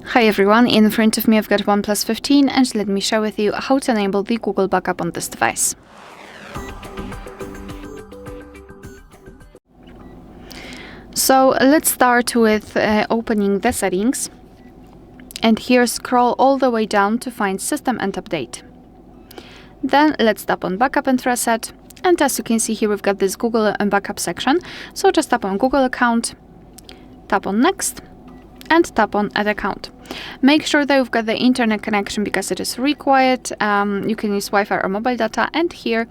Hi everyone, in front of me I've got OnePlus 15 and let me share with you how to enable the Google backup on this device. So let's start with opening the settings, and here scroll all the way down to find System and Update. Then let's tap on Backup and Reset, and as you can see here we've got this Google backup section, so just tap on Google account, tap on Next, and tap on Add Account. Make sure that you've got the internet connection because it is required. You can use Wi-Fi or mobile data, and here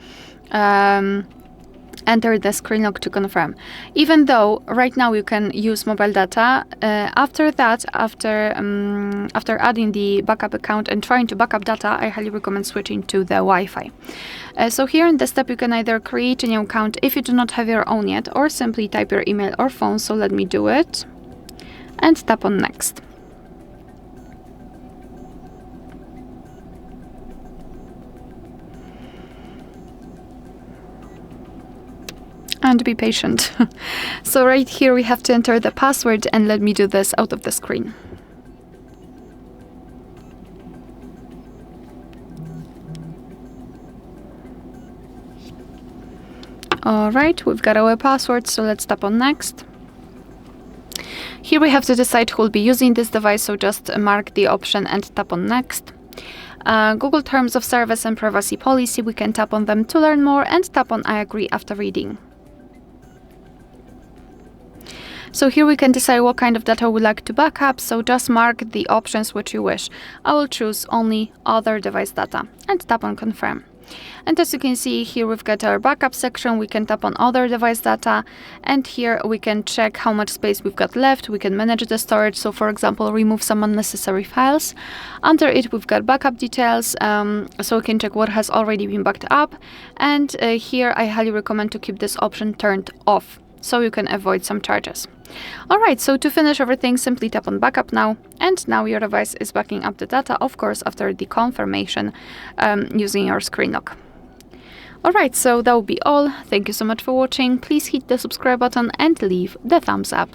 enter the screen lock to confirm. Even though right now you can use mobile data, after adding the backup account and trying to backup data, I highly recommend switching to the Wi-Fi. So here in this step you can either create a new account if you do not have your own yet, or simply type your email or phone. So let me do it and tap on Next. And be patient. So right here we have to enter the password, and let me do this out of the screen. Alright, we've got our password, so let's tap on Next. Here we have to decide who will be using this device, so just mark the option and tap on Next. Google Terms of Service and Privacy Policy, we can tap on them to learn more and tap on I agree after reading. So here we can decide what kind of data we would like to backup, so just mark the options which you wish. I will choose only other device data and tap on Confirm. And as you can see here we've got our backup section, we can tap on other device data, and here we can check how much space we've got left, we can manage the storage, so for example remove some unnecessary files. Under it we've got backup details, so we can check what has already been backed up, and here I highly recommend to keep this option turned off, so you can avoid some charges. Alright, so to finish everything, simply tap on Backup Now, and now your device is backing up the data, of course after the confirmation using your screen lock. Alright, so that will be all. Thank you so much for watching. Please hit the subscribe button and leave the thumbs up.